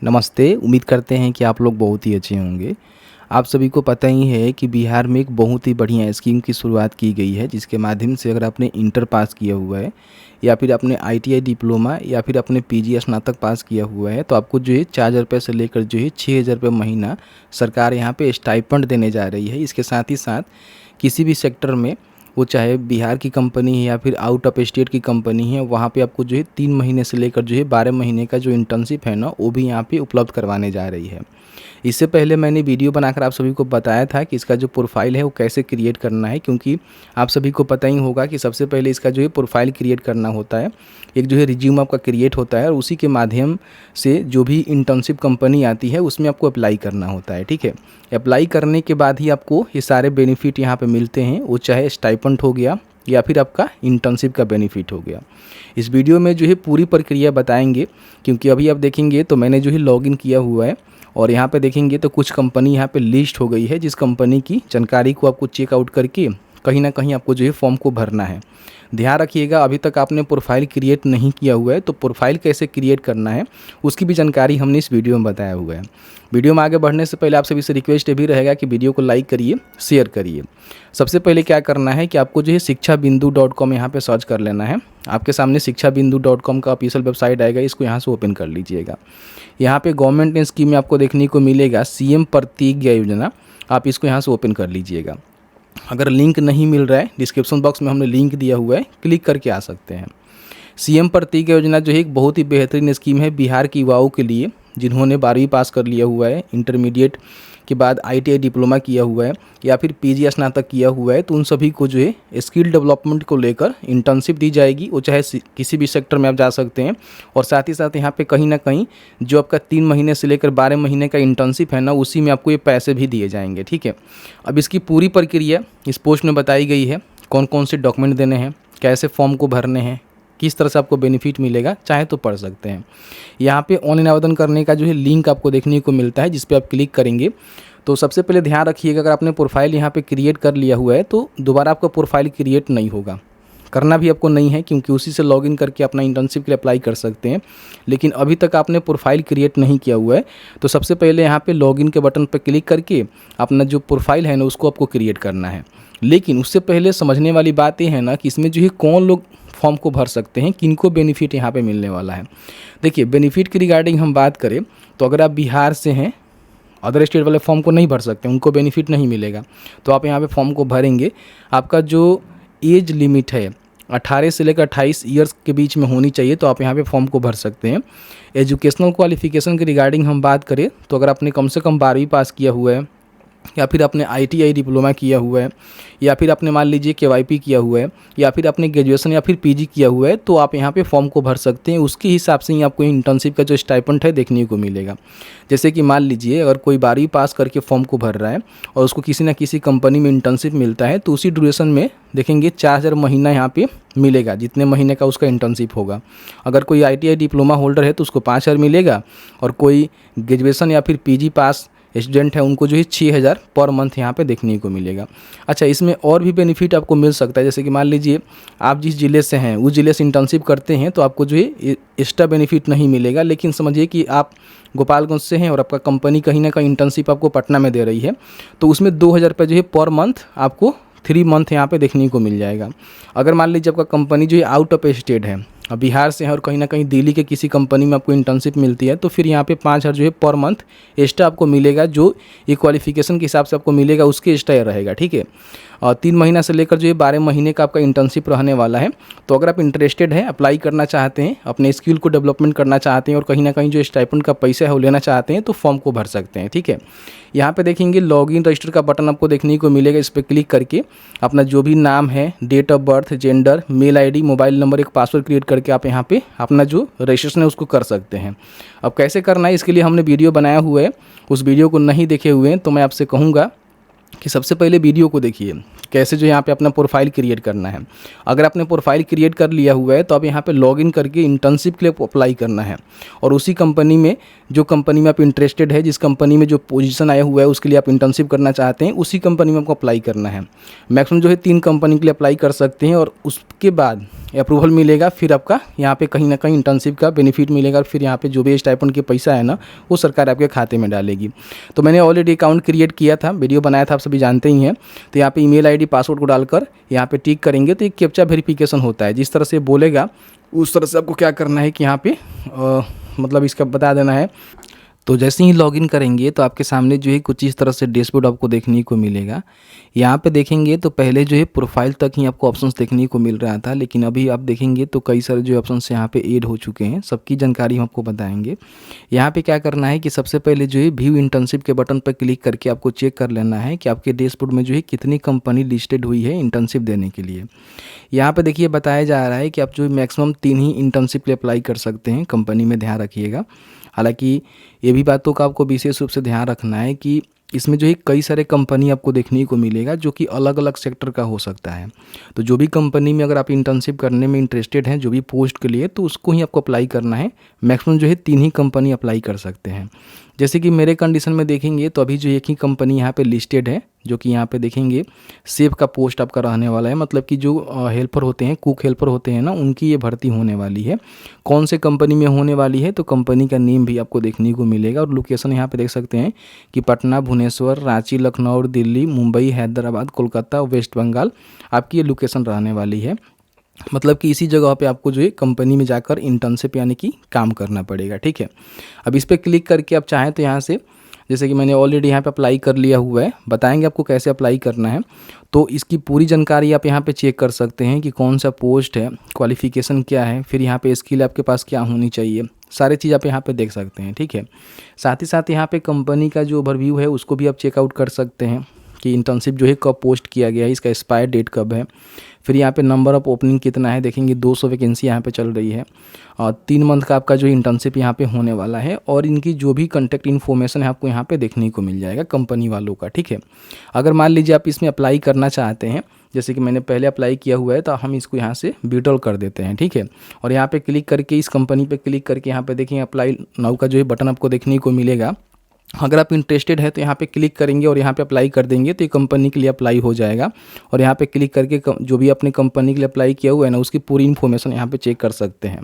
नमस्ते। उम्मीद करते हैं कि आप लोग बहुत ही अच्छे होंगे। आप सभी को पता ही है कि बिहार में एक बहुत ही बढ़िया स्कीम की शुरुआत की गई है, जिसके माध्यम से अगर आपने इंटर पास किया हुआ है या फिर आपने आईटीआई डिप्लोमा या फिर अपने पीजी स्नातक पास किया हुआ है, तो आपको जो है 4,000 रुपये से लेकर जो है 6,000 रुपये महीना सरकार यहाँ पे स्टाइपेंड देने जा रही है। इसके साथ ही साथ किसी भी सेक्टर में, वो चाहे बिहार की कंपनी है या फिर आउट ऑफ स्टेट की कंपनी है, वहाँ पे आपको जो है 3 महीने से लेकर जो है 12 महीने का जो इंटर्नशिप है ना, वो भी यहाँ पे उपलब्ध करवाने जा रही है। इससे पहले मैंने वीडियो बनाकर आप सभी को बताया था कि इसका जो प्रोफाइल है वो कैसे क्रिएट करना है, क्योंकि आप सभी को पता ही होगा कि सबसे पहले इसका जो है प्रोफाइल क्रिएट करना होता है। एक जो है रिज्यूम आपका क्रिएट होता है और उसी के माध्यम से जो भी इंटर्नशिप कंपनी आती है उसमें आपको अप्लाई करना होता है। ठीक है, अप्लाई करने के बाद ही आपको ये सारे बेनिफिट यहाँ पे मिलते हैं, वो चाहे स्टाइपेंड हो गया या फिर आपका इंटर्नशिप का बेनिफिट हो गया। इस वीडियो में जो है पूरी प्रक्रिया बताएंगे, क्योंकि अभी आप देखेंगे तो मैंने जो है लॉगिन किया हुआ है और यहाँ पे देखेंगे तो कुछ कंपनी यहाँ पे लिस्ट हो गई है, जिस कंपनी की जानकारी को आपको चेकआउट करके कहीं ना कहीं आपको जो है फॉर्म को भरना है। ध्यान रखिएगा, अभी तक आपने प्रोफाइल क्रिएट नहीं किया हुआ है तो प्रोफाइल कैसे क्रिएट करना है उसकी भी जानकारी हमने इस वीडियो में बताया हुआ है। वीडियो में आगे बढ़ने से पहले आप सभी से रिक्वेस्ट ये भी रहेगा कि वीडियो को लाइक करिए, शेयर करिए। सबसे पहले क्या करना है कि आपको जो है शिक्षाबिंदु.com यहाँ पे सर्च कर लेना है। आपके सामने शिक्षाबिंदु.com का ऑफिशियल वेबसाइट आएगा, इसको यहाँ से ओपन कर लीजिएगा। यहाँ पे गवर्नमेंट ने स्कीम में आपको देखने को मिलेगा सीएम प्रतिज्ञा योजना, आप इसको यहाँ से ओपन कर लीजिएगा। अगर लिंक नहीं मिल रहा है, डिस्क्रिप्शन बॉक्स में हमने लिंक दिया हुआ है, क्लिक करके आ सकते हैं। सीएम प्रतिज्ञा योजना जो है एक बहुत ही बेहतरीन स्कीम है बिहार के युवाओं के लिए, जिन्होंने 12वीं पास कर लिया हुआ है, इंटरमीडिएट के बाद आईटीआई डिप्लोमा किया हुआ है या फिर पीजी स्नातक किया हुआ है, तो उन सभी को जो है स्किल डेवलपमेंट को लेकर इंटर्नशिप दी जाएगी। वो चाहे किसी भी सेक्टर में आप जा सकते हैं और साथ ही साथ यहाँ पे कहीं ना कहीं जो आपका 3 महीने से लेकर 12 महीने का इंटर्नशिप है ना, उसी में आपको ये पैसे भी दिए जाएंगे। ठीक है, अब इसकी पूरी प्रक्रिया इस पोस्ट में बताई गई है, कौन कौन से डॉक्यूमेंट देने हैं, कैसे फॉर्म को भरने हैं, किस तरह से आपको बेनिफिट मिलेगा, चाहे तो पढ़ सकते हैं। यहाँ पे ऑनलाइन आवेदन करने का जो है लिंक आपको देखने को मिलता है, जिस पे आप क्लिक करेंगे तो सबसे पहले ध्यान रखिएगा, अगर आपने प्रोफाइल यहाँ पे क्रिएट कर लिया हुआ है तो दोबारा आपका प्रोफाइल क्रिएट नहीं होगा, करना भी आपको नहीं है, क्योंकि उसी से लॉगिन करके अपना इंटर्नशिप के लिए अप्लाई कर सकते हैं। लेकिन अभी तक आपने प्रोफाइल क्रिएट नहीं किया हुआ है तो सबसे पहले यहाँ पे लॉगिन के बटन पर क्लिक करके अपना जो प्रोफाइल है ना उसको आपको क्रिएट करना है। लेकिन उससे पहले समझने वाली बात ये है ना कि इसमें जो है कौन लोग फॉर्म को भर सकते हैं, किनको बेनिफिट यहाँ पे मिलने वाला है। देखिए, बेनिफिट की रिगार्डिंग हम बात करें तो अगर आप बिहार से हैं, अदर स्टेट वाले फॉर्म को नहीं भर सकते, उनको बेनिफिट नहीं मिलेगा। तो आप यहाँ पे फॉर्म को भरेंगे, आपका जो एज लिमिट है 18 से लेकर 28 ईयर्स के बीच में होनी चाहिए, तो आप यहाँ पे फॉर्म को भर सकते हैं। एजुकेशनल क्वालिफिकेशन की रिगार्डिंग हम बात करें तो अगर आपने कम से कम 12वीं पास किया हुआ है या फिर आपने आईटीआई डिप्लोमा किया हुआ है या फिर आपने मान लीजिए केवाईपी किया हुआ है या फिर आपने ग्रेजुएशन या फिर पीजी किया हुआ है, तो आप यहाँ पे फॉर्म को भर सकते हैं। उसके हिसाब से ही आपको इंटर्नशिप का जो स्टाइपेंड है देखने को मिलेगा। जैसे कि मान लीजिए अगर कोई 12वीं पास करके फॉर्म को भर रहा है और उसको किसी ना किसी कंपनी में इंटर्नशिप मिलता है, तो उसी ड्यूरेशन में देखेंगे 4,000 महीना यहाँ पे मिलेगा, जितने महीने का उसका इंटर्नशिप होगा। अगर कोई आईटीआई डिप्लोमा होल्डर है तो उसको 5,000 मिलेगा और कोई ग्रेजुएशन या फिर पीजी पास स्टूडेंट है उनको जो है 6,000 पर मंथ यहाँ पे देखने को मिलेगा। अच्छा, इसमें और भी बेनिफिट आपको मिल सकता है, जैसे कि मान लीजिए आप जिस ज़िले से हैं उस ज़िले से इंटर्नशिप करते हैं तो आपको जो है एक्स्ट्रा बेनिफिट नहीं मिलेगा। लेकिन समझिए कि आप गोपालगंज से हैं और आपका कंपनी कहीं ना कहीं इंटर्नशिप आपको पटना में दे रही है, तो उसमें 2,000 रुपये जो है पर मंथ आपको 3 मंथ यहाँ पे देखने को मिल जाएगा। अगर मान लीजिए आपका कंपनी जो है आउट ऑफ स्टेट है, बिहार से है और कहीं ना कहीं दिल्ली के किसी कंपनी में आपको इंटर्नशिप मिलती है, तो फिर यहाँ पे 5,000 जो है पर मंथ एक्स्ट्रा आपको मिलेगा, जो ये क्वालिफिकेशन के हिसाब से आपको मिलेगा उसके एक्स्ट्रा रहेगा। ठीक है, और 3 महीना से लेकर जो है 12 महीने का आपका इंटर्नशिप रहने वाला है। तो अगर आप इंटरेस्टेड हैं, अप्लाई करना चाहते हैं, अपने स्किल को डेवलपमेंट करना चाहते हैं और कहीं ना कहीं जो स्टाइपेंड का पैसा है वो लेना चाहते हैं, तो फॉर्म को भर सकते हैं। ठीक है, यहाँ पे देखेंगे लॉगिन रजिस्टर का बटन आपको देखने को मिलेगा। इस पर क्लिक करके अपना जो भी नाम है, date of birth, gender, mail ID, mobile number, एक पासवर्ड क्रिएट करके आप यहाँ पे अपना जो रजिस्ट्रेशन है उसको कर सकते हैं। अब कैसे करना है इसके लिए हमने वीडियो बनाया हुआ है, उस वीडियो को नहीं देखे हुए हैं तो मैं आपसे कहूँगा कि सबसे पहले वीडियो को देखिए कैसे जो यहाँ पे अपना प्रोफाइल क्रिएट करना है। अगर आपने प्रोफाइल क्रिएट कर लिया हुआ है तो अब यहाँ पे लॉगिन करके इंटर्नशिप के लिए अप्लाई करना है और उसी कंपनी में, जो कंपनी में आप इंटरेस्टेड है, जिस कंपनी में जो पोजीशन आया हुआ है उसके लिए आप इंटर्नशिप करना चाहते हैं, उसी कंपनी में आपको अप्लाई करना है। मैक्सिमम जो है 3 कंपनी के लिए अप्लाई कर सकते हैं और उसके बाद अप्रूवल मिलेगा, फिर आपका यहाँ पे कहीं ना कहीं इंटर्नशिप का बेनिफिट मिलेगा। फिर यहाँ पे जो भी स्टाइपेंड के पैसा है ना वो सरकार आपके खाते में डालेगी। तो मैंने ऑलरेडी अकाउंट क्रिएट किया था, वीडियो बनाया था, आप सभी जानते ही हैं। तो यहाँ पे ईमेल आईडी पासवर्ड को डालकर यहाँ पे टिक करेंगे तो एक कैप्चा वेरिफिकेशन होता है। जिस तरह से बोलेगा उस तरह से आपको क्या करना है कि यहाँ पे मतलब इसका बता देना है। तो जैसे ही लॉगिन करेंगे तो आपके सामने जो है कुछ इस तरह से डैशबोर्ड आपको देखने को मिलेगा। यहाँ पे देखेंगे तो पहले जो है प्रोफाइल तक ही आपको ऑप्शंस देखने को मिल रहा था, लेकिन अभी आप देखेंगे तो कई सारे जो ऑप्शंस यहाँ पे ऐड हो चुके हैं। सबकी जानकारी हम आपको बताएंगे। यहाँ पे क्या करना है कि सबसे पहले जो है व्यू इंटर्नशिप के बटन पर क्लिक करके आपको चेक कर लेना है कि आपके डैशबोर्ड में जो है कितनी कंपनी लिस्टेड हुई है इंटर्नशिप देने के लिए। यहाँ पे देखिए बताया जा रहा है कि आप जो मैक्सिमम 3 ही इंटर्नशिप के लिए अप्लाई कर सकते हैं कंपनी में, ध्यान रखिएगा। हालांकि ये भी बातों का आपको विशेष रूप से ध्यान रखना है कि इसमें जो है कई सारे कंपनी आपको देखने को मिलेगा जो कि अलग अलग सेक्टर का हो सकता है। तो जो भी कंपनी में अगर आप इंटर्नशिप करने में इंटरेस्टेड हैं जो भी पोस्ट के लिए, तो उसको ही आपको अप्लाई करना है। मैक्सिमम जो है 3 ही कंपनी अप्लाई कर सकते हैं। जैसे कि मेरे कंडीशन में देखेंगे तो अभी जो एक ही कंपनी यहाँ पे लिस्टेड है, जो कि यहाँ पे देखेंगे सेफ का पोस्ट आपका रहने वाला है। मतलब कि जो हेल्पर होते हैं, कुक हेल्पर होते हैं ना, उनकी ये भर्ती होने वाली है। कौन से कंपनी में होने वाली है तो कंपनी का नेम भी आपको देखने को मिलेगा और लोकेशन यहाँ पे देख सकते हैं कि पटना, भुवनेश्वर, रांची, लखनऊ, दिल्ली, मुंबई, हैदराबाद, कोलकाता, वेस्ट बंगाल आपकी ये लोकेशन रहने वाली है। मतलब कि इसी जगह पे आपको जो है कंपनी में जाकर इंटर्नशिप यानी कि काम करना पड़ेगा, ठीक है। अब इस पर क्लिक करके आप चाहें तो यहाँ से, जैसे कि मैंने ऑलरेडी यहाँ पे अप्लाई कर लिया हुआ है, बताएंगे आपको कैसे अप्लाई करना है। तो इसकी पूरी जानकारी आप यहाँ पे चेक कर सकते हैं कि कौन सा पोस्ट है, क्वालिफ़िकेशन क्या है, फिर यहाँ पे स्किल आपके पास क्या होनी चाहिए, सारी चीज़ आप यहाँ पे देख सकते हैं, ठीक है। साथ ही साथ यहाँ पे कंपनी का जो ओवरव्यू है उसको भी आप चेकआउट कर सकते हैं कि इंटर्नशिप जो है कब पोस्ट किया गया है, इसका एक्सपायर डेट कब है। फिर यहाँ पे नंबर ऑफ ओपनिंग कितना है, देखेंगे 200 वैकेंसी यहाँ पे चल रही है और 3 मंथ का आपका जो इंटर्नशिप यहाँ पे होने वाला है। और इनकी जो भी कॉन्टैक्ट इन्फॉर्मेशन है आपको यहाँ पे देखने को मिल जाएगा कंपनी वालों का, ठीक है। अगर मान लीजिए आप इसमें अप्लाई करना चाहते हैं, जैसे कि मैंने पहले अप्लाई किया हुआ है, तो हम इसको यहाँ से विड्रॉल कर देते हैं, ठीक है। और यहाँ पे क्लिक करके इस कंपनी पे क्लिक करके यहाँ पे देखेंगे अप्लाई नाउ का जो है बटन आपको देखने को मिलेगा। अगर आप इंटरेस्टेड है तो यहाँ पे क्लिक करेंगे और यहाँ पे अप्लाई कर देंगे तो ये कंपनी के लिए अप्लाई हो जाएगा। और यहाँ पे क्लिक करके जो भी अपने कंपनी के लिए अप्लाई किया हुआ है ना उसकी पूरी इन्फॉर्मेशन यहाँ पे चेक कर सकते हैं।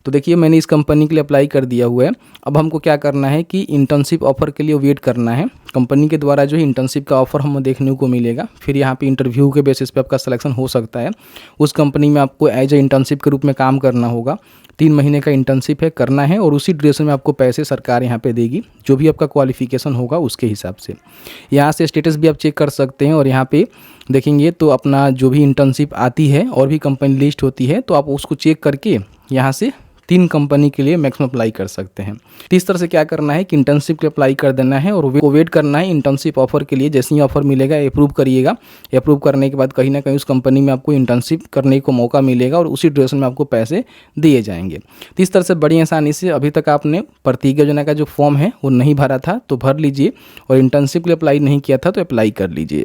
तो देखिए मैंने इस कंपनी के लिए अप्लाई कर दिया हुआ है। अब हमको क्या करना है कि इंटर्नशिप ऑफर के लिए वेट करना है। कंपनी के द्वारा जो है इंटर्नशिप का ऑफर हमें देखने को मिलेगा। फिर यहाँ पे इंटरव्यू के बेसिस पे आपका सिलेक्शन हो सकता है। उस कंपनी में आपको एज ए इंटर्नशिप के रूप में काम करना होगा। 3 महीने का इंटर्नशिप है, करना है और उसी ड्यूरेशन में आपको पैसे सरकार यहाँ पे देगी, जो भी आपका क्वालिफिकेशन होगा उसके हिसाब से। यहाँ से स्टेटस भी आप चेक कर सकते हैं और यहाँ पे देखेंगे तो अपना जो भी इंटर्नशिप आती है और भी कंपनी लिस्ट होती है तो आप उसको चेक करके यहाँ से 3 कंपनी के लिए मैक्सिमम अप्लाई कर सकते हैं। तो इस तरह से क्या करना है कि इंटर्नशिप के अप्लाई कर देना है और वेट करना है इंटर्नशिप ऑफर के लिए। जैसे ही ऑफर मिलेगा अप्रूव करिएगा। अप्रूव करने के बाद कहीं ना कहीं उस कंपनी में आपको इंटर्नशिप करने को मौका मिलेगा और उसी ड्यूरेशन में आपको पैसे दिए जाएंगे। तो इस तरह से बड़ी आसानी से, अभी तक आपने प्रतिज्ञा योजना का जो फॉर्म है वो नहीं भरा था तो भर लीजिए और इंटर्नशिप के लिए अप्लाई नहीं किया था तो अप्लाई कर लीजिए।